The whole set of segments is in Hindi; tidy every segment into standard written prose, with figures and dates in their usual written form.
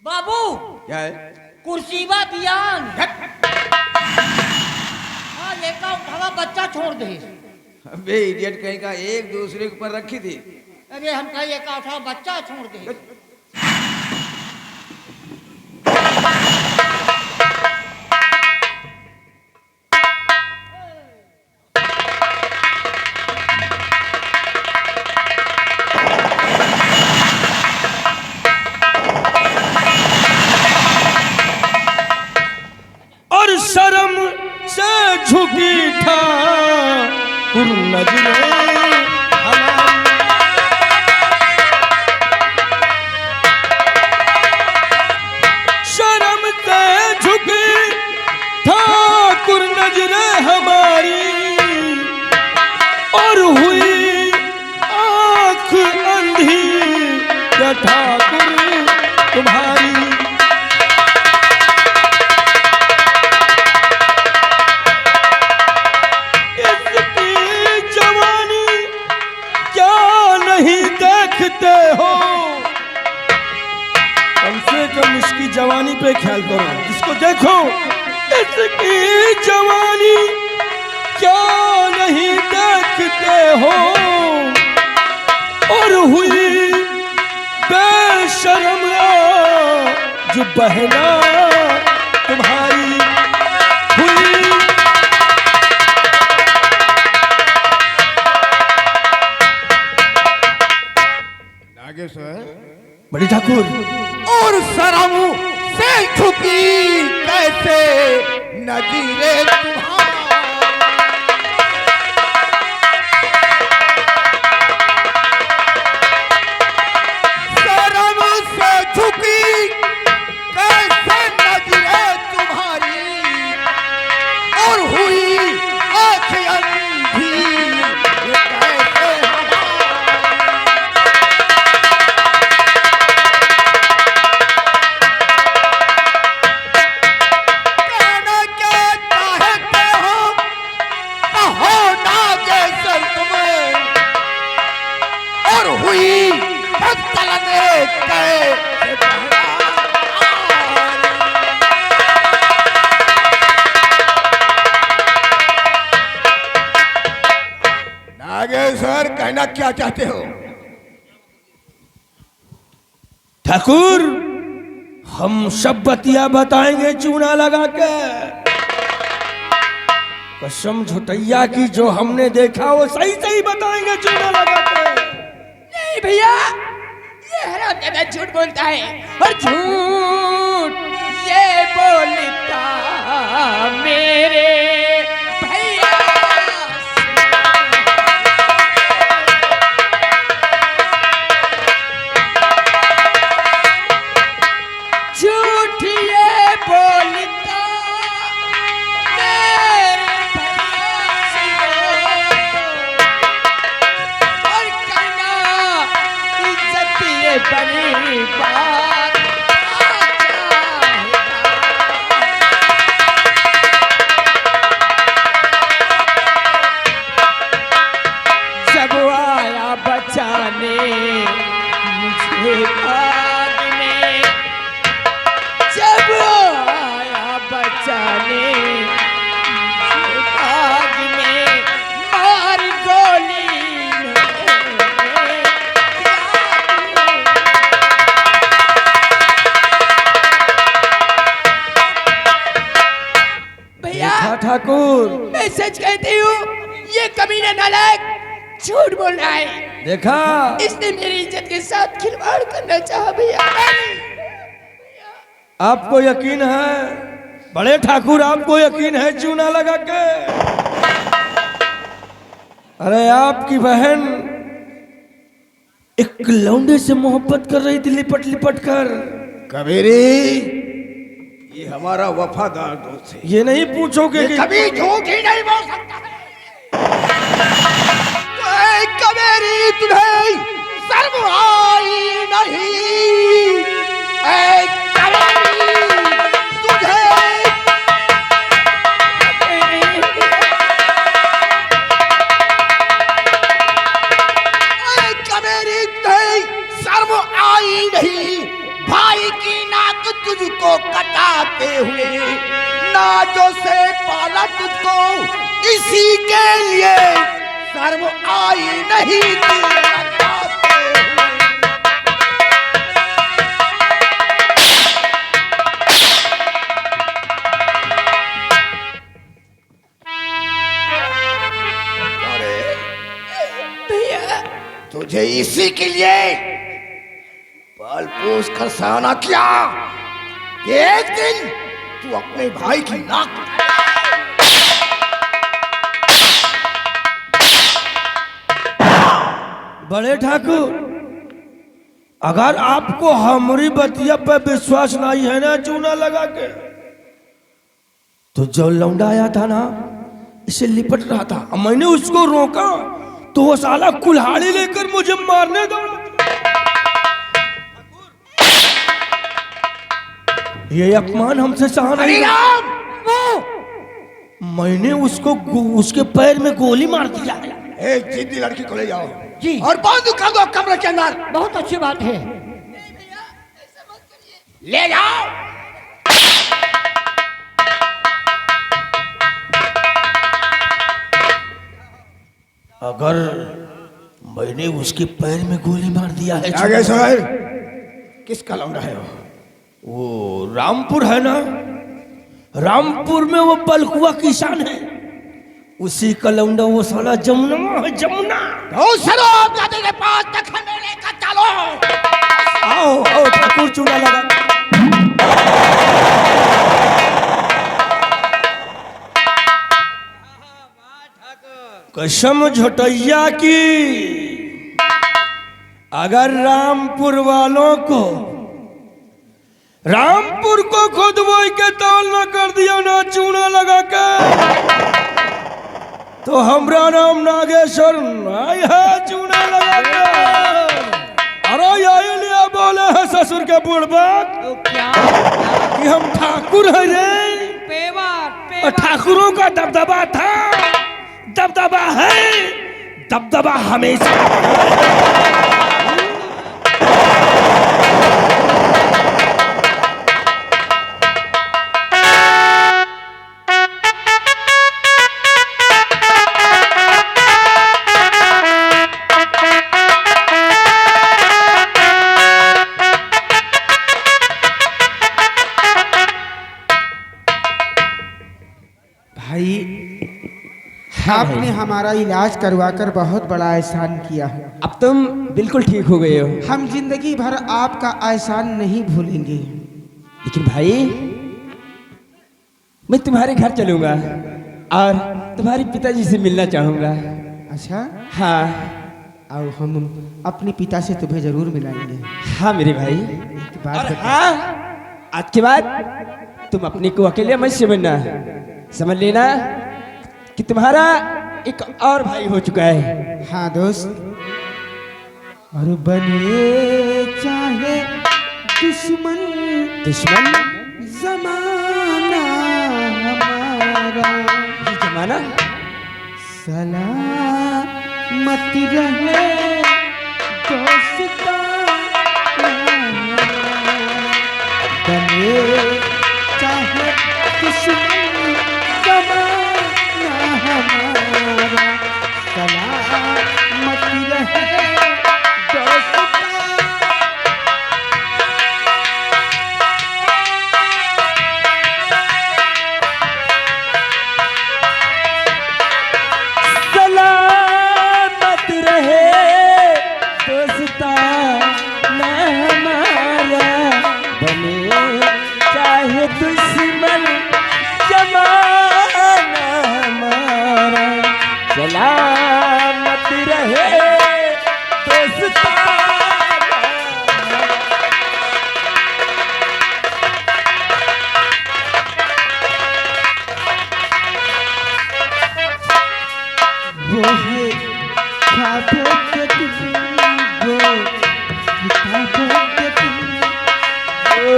बाबू क्या है? कुर्सीवा बियान हाँ लेका उठावा बच्चा छोड़ दे। अबे इडियट कहीं का एक दूसरे के ऊपर रखी थी। अरे हम कहीं एक उठावा बच्चा छोड़ दे। और शर्म से झुकी ठाकुर नजरे हमारी। शर्म से झुकी ठाकुर नजरे हमारी और हुई आंख अंधी या ठाकुर तुम्हारी। देखते हो कम से कम इसकी जवानी पे ख्याल करो। इसको देखो इसकी जवानी क्या नहीं देखते हो और हुई बेशर्म जो बहना तुम्हारी हुई। बड़ी ठाकुर और शर्म से झुकी कैसे नजीरे तुम्हारा। शर्म से झुकी कैसे नजीरे तुम्हारी और हुई आँख अंधी ये कैसे नागेश्वर कहना क्या चाहते हो? ठाकुर हम सब बतिया बताएंगे चूना लगा के। कसम झुटैया की जो हमने देखा वो सही सही बताएंगे चूना लगा के। नहीं भैया ये हरामजादा झूठ बोलता है और झूठ ये बोलता मेरे भैया झूठ ये बोलता मेरे भैया और कहना इज्जत ये बड़ी बात जब आया बचाने मुझे भाग में जब आया बचाने मुझे भाग में मार गोली भैया ठाकुर मैं सच कहती हूँ ये कमीना नालायक झूठ बोल रहा है। देखा इसने मेरी इज्जत के साथ खिलवाड़ करना चाहा भैया। आपको यकीन है बड़े ठाकुर आपको यकीन है चूना लगा के? अरे आपकी बहन एक लौंडे से मोहब्बत कर रही थी लिपट लिपट कर। कबीरी ये हमारा वफादार दोस्त है। ये नहीं पूछोगे कि कभी झूठ ही नहीं बोल सकता है। कबीरी तुझे शर्म आई नहीं। कबीरी तुझे कबीरी तुझे शर्म आई नहीं। भाई की नाक तुझको कटाते हुए, नाजों से पाला तुझको इसी के लिए, शर्म आई नहीं दिल लगाते हुए। अरे भैया, तुझे इसी के लिए पाल पोस कर सहाना किया कि एक दिन तू अपने भाई की नाक बड़े ठाकुर, अगर आपको हमारी बतिया पे विश्वास नहीं है ना चूना लगा के, तो जो लौंडा आया था ना इसे लिपट रहा था, मैंने उसको रोका तो वो साला कुल्हाड़ी लेकर मुझे मारने दौड़ा। ये अपमान हमसे सहा नहीं गया। मैंने उसके पैर में गोली मार दिया। एक जिद्दी लड़की को ले जाओ जी। और बंद कर दो कमरे के अंदर। बहुत अच्छी बात है। ले जाओ। अगर मैंने उसके पैर में गोली मार दिया है, आगे सर, किसका लौंडा है वो रामपुर है ना, रामपुर में वो बलकुआ किसान है, उसी का लौंडा वो साला जमुना है, जमुना। तो चलो दादी के पास तक हमें लेकर चलो। आओ आओ ठाकुर, चूना लगा। कसम झोटैया की, अगर रामपुर वालों को, रामपुर को खुद वही के तौल न कर दिया ना चूना लगा के, तो हमरा नाम नागेश्वर नहीं है चूना लगा के। अरे यही लिया बोले है ससुर के बुढ़बा तो क्या कि हम ठाकुर है रे, पेवर और ठाकुरों का दबदबा था, दबदबा है, दबदबा हमेशा। आपने हमारा इलाज करवाकर बहुत बड़ा एहसान किया है। अब तुम बिल्कुल ठीक हो गए हो। हम जिंदगी भर आपका एहसान नहीं भूलेंगे। लेकिन भाई, मैं तुम्हारे घर चलूंगा और तुम्हारे पिताजी से मिलना चाहूंगा। अच्छा, हाँ और हम अपने पिता से तुम्हें जरूर मिलाएंगे। हाँ मेरे भाई। एक बात और बता- हाँ, आज के बाद तुम अपने को अकेले मत समझना, समझ लेना कि तुम्हारा एक और भाई हो चुका है। हाँ दोस्त, और बने चाहे दुश्मन, दुश्मन जमाना हमारा, ये जमाना सलामत रहे दोस्ता, बने चाहे दुश्मन जमाना हमारा, सलामत रहे दोस्ता। सलामत रहे दोस्ताना हमारा, बने चाहे दुश्मन जमाना हमारा, सलामत रहे दोस्ताना। वो है ख्वाबों के दिन, वो किताबों के दिन, वो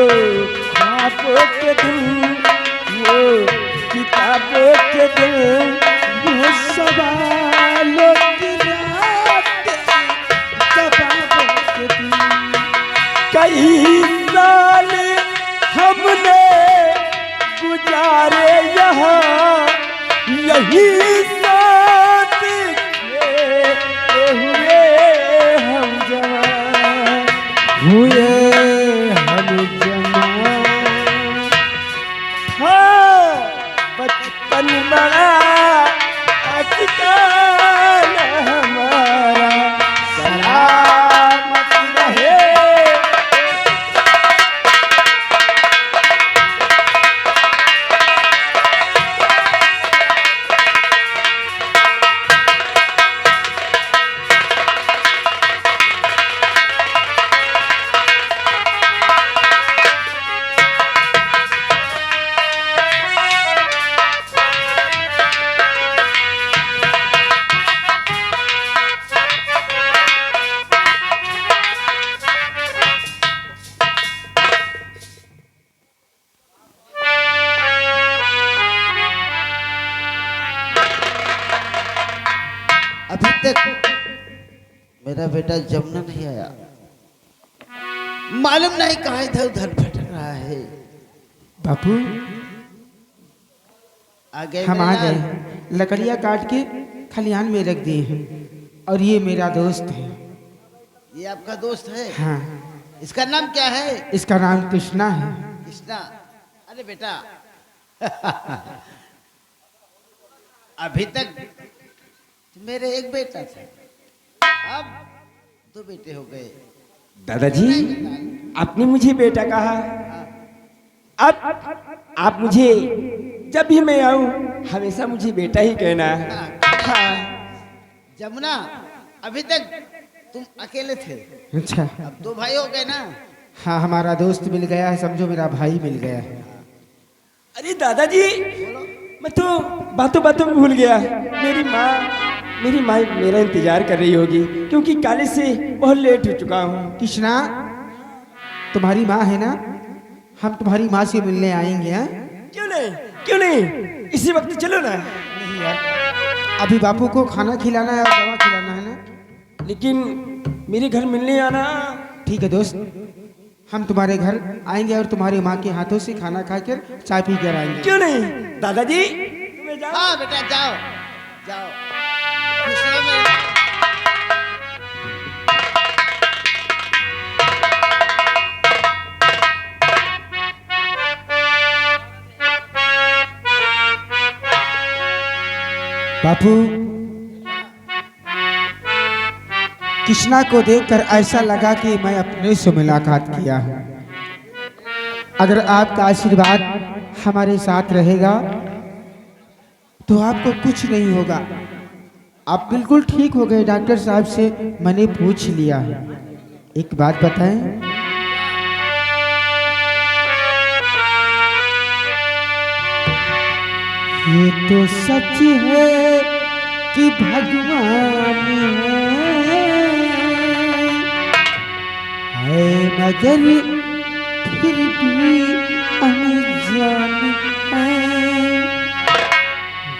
ख्वाबों के दिन, वो किताबों के दिन, वो सवालों की रातें, जवाबों के दिन। कई साल मेरा बेटा जमुना नहीं आया। मालूम नहीं कहाँ इधर उधर भटक रहा है। बापू आ गए हम आ मेरे लाल? गए, लकड़ियाँ काट के खलिहान में रख दिए हैं। और ये मेरा दोस्त है। ये आपका दोस्त है? हाँ, इसका नाम क्या है? इसका नाम कृष्णा है। कृष्णा। अरे बेटा अभी तक मेरे एक बेटा था, अब 2 बेटे हो गए। दादाजी, आपने मुझे बेटा कहा। अब आप मुझे जब भी मैं आऊं हमेशा मुझे बेटा ही कहना। हाँ। जमुना, अभी तक तुम अकेले थे, अच्छा, अब 2 भाई हो गए ना। हाँ, हमारा दोस्त मिल गया है, समझो मेरा भाई मिल गया है। अरे दादाजी, मैं तो बातों बातों में भूल गया। मेरी माँ मेरा इंतजार कर रही होगी, क्योंकि कॉलेज से बहुत लेट हो चुका हूँ। कृष्णा, तुम्हारी माँ है ना? हम तुम्हारी माँ से मिलने आएंगे। हाँ? क्यों नहीं, इसी वक्त चलो ना। नहीं यार, अभी बापू को खाना खिलाना है और दवा खिलाना है ना। लेकिन मेरे घर मिलने आना। ठीक है दोस्त, हम तुम्हारे घर आएंगे और तुम्हारी माँ के हाथों से खाना खाकर चाय पी कर आएंगे। क्यों नहीं दादाजी, तुम्हें जाओ। हाँ बेटा, जाओ जाओ। खुशियों में बापू, कृष्णा को देखकर ऐसा लगा कि मैं अपने से मुलाकात किया हूँ। अगर आपका आशीर्वाद हमारे साथ रहेगा तो आपको कुछ नहीं होगा। आप बिल्कुल ठीक हो गए। डॉक्टर साहब से मैंने पूछ लिया है। एक बात बताएं, ये तो सच है कि भगवान है मगर फिर भी अनजान है।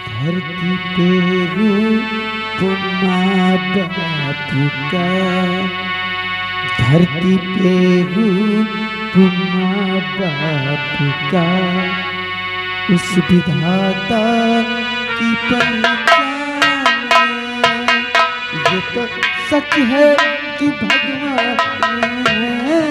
धरती पे रूप माँ बाप का, धरती पे रूप माँ बाप का, उस विधाता की पहचान है। ये तो सच है कि भगवान है।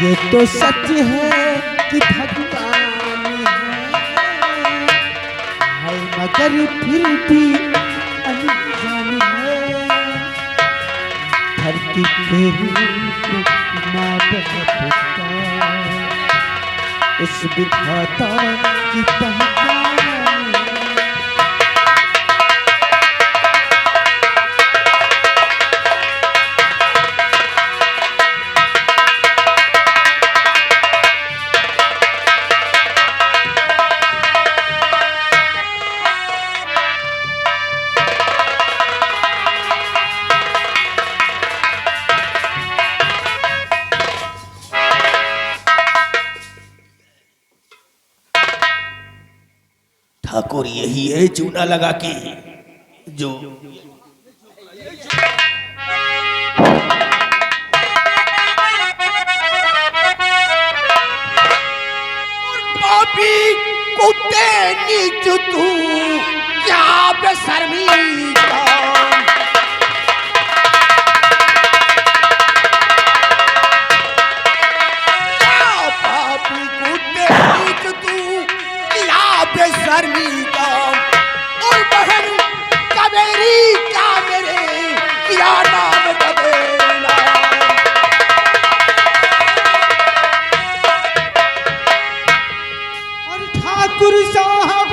ये तो सच है कि भगवान है मगर फिर भी अनजान है। धरती पे रूप माँ बाप का, उस विधाता की पहचान है। ठाकुर यही है चूना लगा के जो पापी कुत्ते नीच तू क्या बेशर्मी का। पापी कुत्ते नीच तू क्या बेशर्मी का। और बहन कबेरी क्या मेरे क्या नाम बदला। और ठाकुर साहब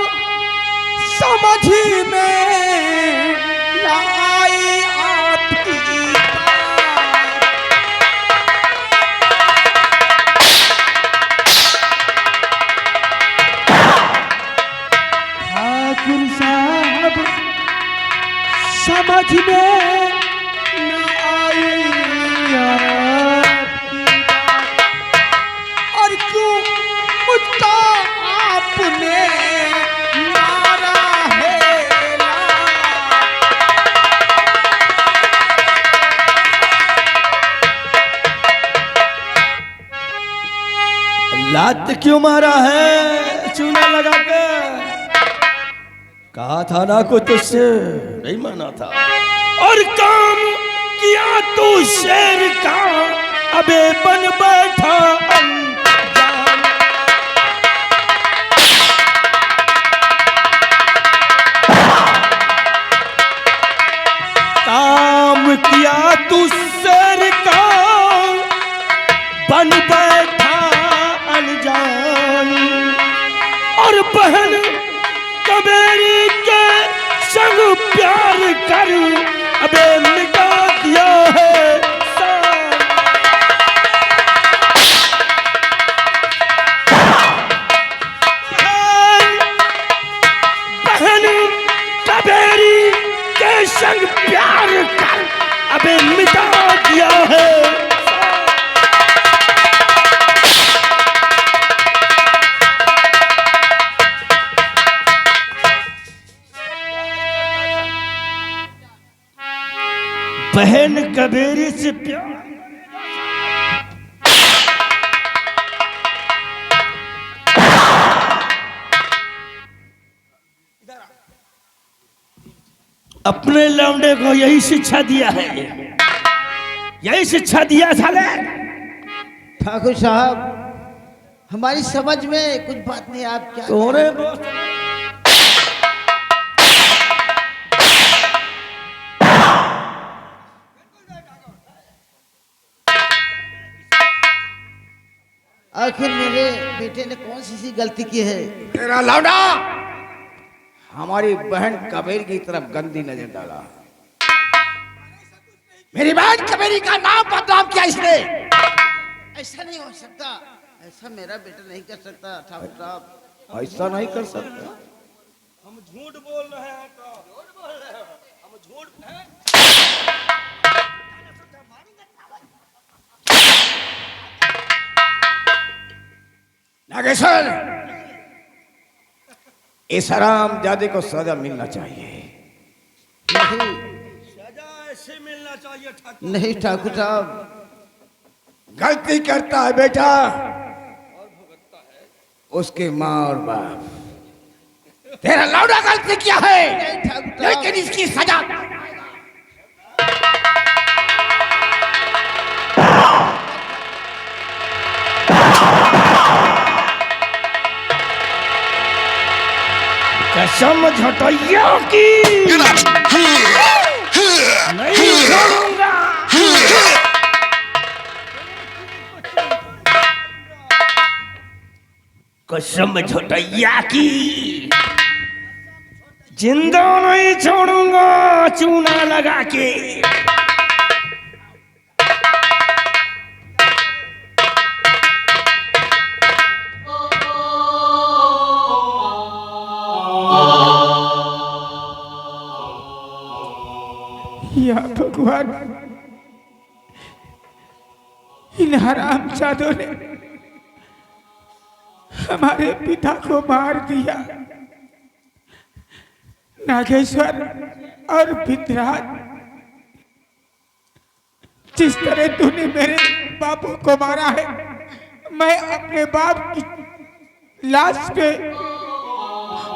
समझ में न आई आपकी बात। ठाकुर साहब समझ में न आई लात क्यों मारा है चूना लगा के? कहा था ना को तुझसे, नहीं माना था। और काम किया तू शेर का, अबे बन बैठा अनजान। काम किया तू शेर का, बन बैठा अनजान। और बहन कबेरी के संग प्यार कर, अबे मिटा दिया है साथ। बहन कबेरी के संग प्यार कर, अबे मिटा दिया है। बहन कबेरी से प्यार, अपने लौंडे को यही शिक्षा दिया है, यही शिक्षा दिया साले। ठाकुर साहब, हमारी समझ में कुछ बात नहीं। आप क्या तोरे आखिर मेरे बेटे ने कौन सी गलती की है? तेरा लौंडा हमारी बहन कबीर की तरफ गंदी नजर डाला। मेरी बहन कबीरी का नाम बदनाम किया इसने। ऐसा नहीं हो सकता, ऐसा मेरा बेटा नहीं कर सकता ठाकुर साहब। ऐसा नहीं कर सकता। हम झूठ बोल रहे हैं तो झूठ बोल रहे हैं, हम झूठ हैं। नागेश्वर, इस हरामजादे को सजा मिलना चाहिए। नहीं सजा ऐसे मिलना चाहिए ठाकुर। नहीं ठाकुर साहब, गलती करता है बेटा उसके माँ और बाप। तेरा लौंडा गलती किया है, लेकिन इसकी सजा कसम झटैया की नहीं छोड़ूंगा। कसम झटैया की जिंदा नहीं छोड़ूंगा चूना लगा के। या भगवान, इन हरामजादों ने हमारे पिता को मार दिया। नागेश्वर और विद्राज, जिस तरह तूने मेरे बापू को मारा है, मैं अपने बाप की लाश पे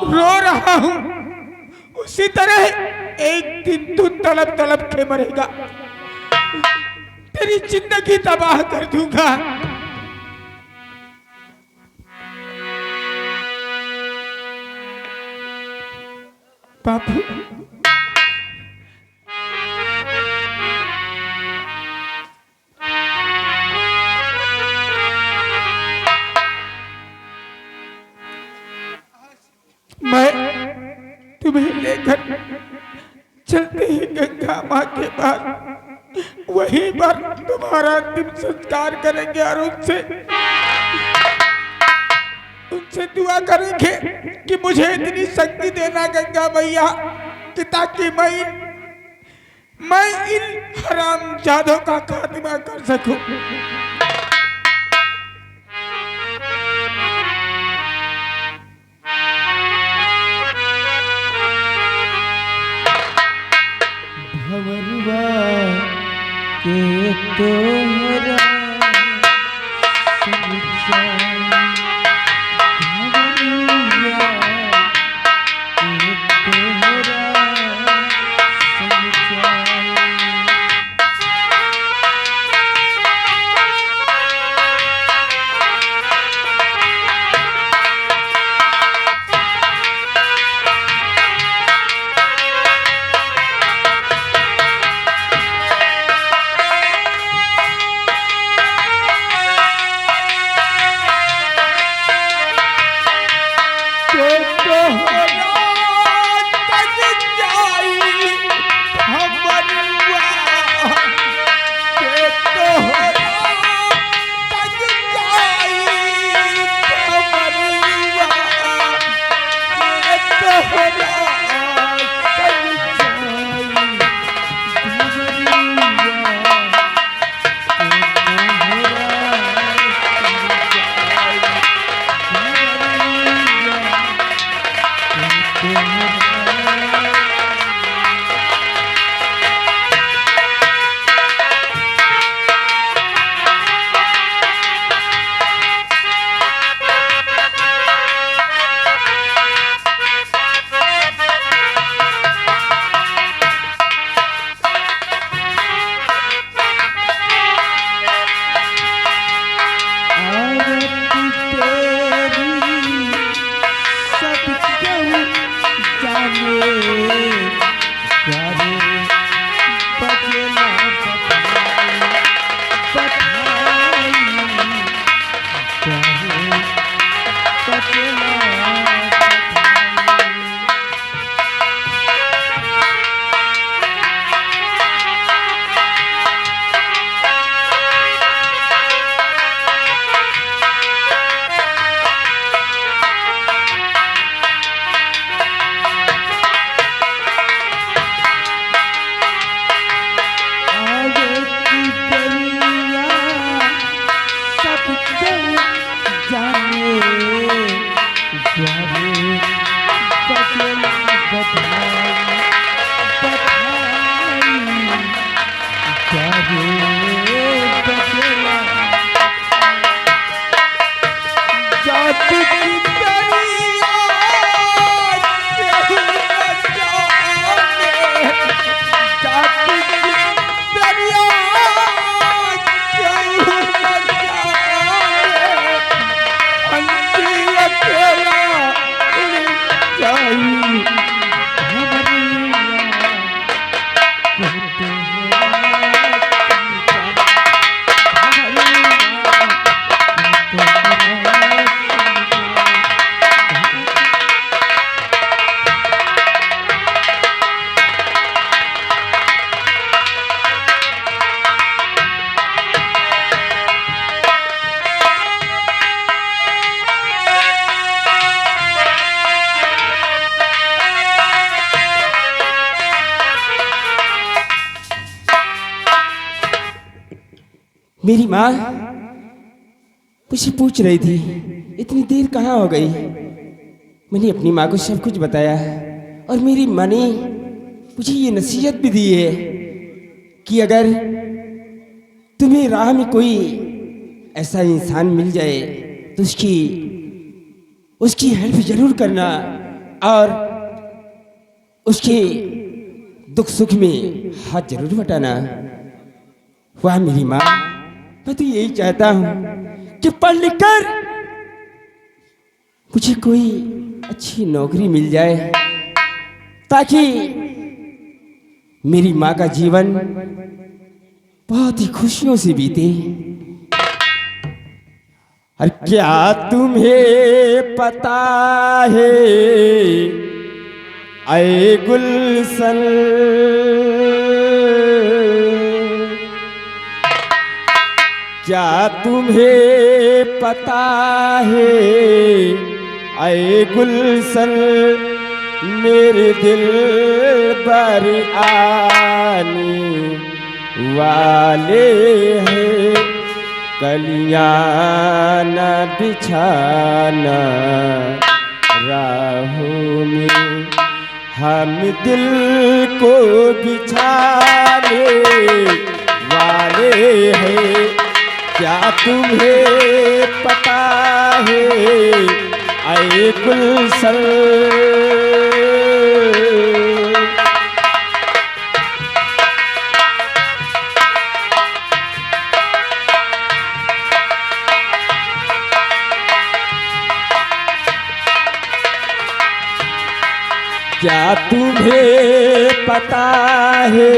रो रहा हूं। उसी तरह एक दिन तू तड़प तड़प के मरेगा। तेरी जिंदगी तबाह कर दूंगा। बापू, मैं तुम्हें लेकर चलते ही गंगा माँ के पास वहीं पर तुम्हारा अंतिम संस्कार करेंगे और उनसे दुआ करेंगे कि मुझे इतनी शक्ति देना गंगा मैया कि ताकि मैं इन हरामजादों का खात्मा कर सकूं। भंवरवा के तोहरा समझा मेरी माँ मुझे पूछ रही थी इतनी देर कहाँ हो गई। मैंने अपनी माँ को सब कुछ बताया और मेरी माँ ने मुझे ये नसीहत भी दी है कि अगर तुम्हें राह में कोई ऐसा इंसान मिल जाए तो उसकी हेल्प जरूर करना और उसके दुख सुख में हाथ जरूर बटाना। वाह मेरी माँ, मैं तो यही चाहता हूँ कि पढ़ लिख कर मुझे कोई अच्छी नौकरी मिल जाए ताकि मेरी माँ का जीवन बहुत ही खुशियों से बीते। और क्या तुम्हें पता है ऐ गुलशन, क्या तुम्हें पता है ऐ गुलशन, मेरे दिल पर आने वाले हैं कलियां न बिछाना राहों में, हम दिल को बिछाने वाले हैं। क्या तुम्हें पता है ऐ गुलशन, क्या तुम्हें पता है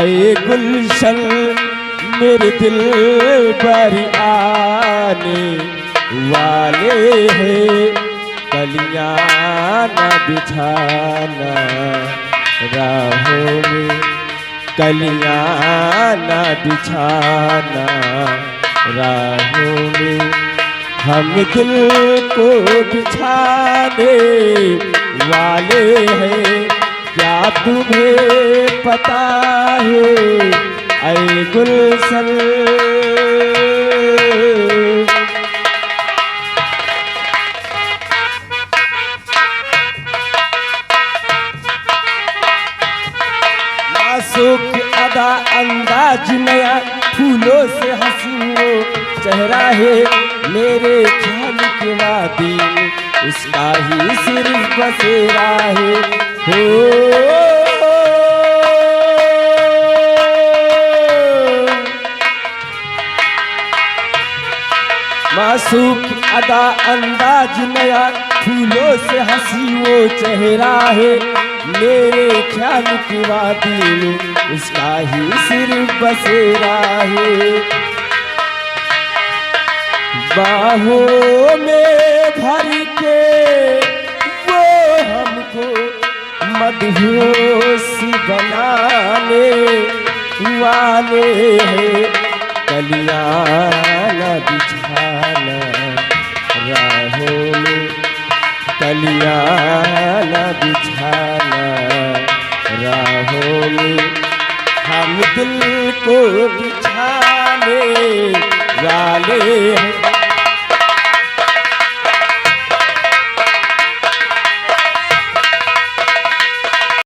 ऐ गुलशन, मेरे दिल पर आने वाले हैं कलियां कलियां न बिछाना राहों में, कलियां न बिछाना राहों में। हम दिल को बिछाने वाले हैं, क्या तुम्हें पता है ऐ गुलशन। मासूक अदा अंदाज नया, फूलों से हंसी वो चेहरा है, मेरे ख्याल के वादी उसका ही सिर्फ बसेरा है। हो मासूक अदा अंदाज नया, फूलों से हंसी वो चेहरा है, मेरे ख्याल की वादी में उसका ही सिर्फ बसेरा है। बाहों में भर के वो हमको मदहोश बनाने वाले हैं, कलियां न बिछाना राहों में, कलियां न बिछाना राहों में। हम दिल को बिछाने वाले हैं,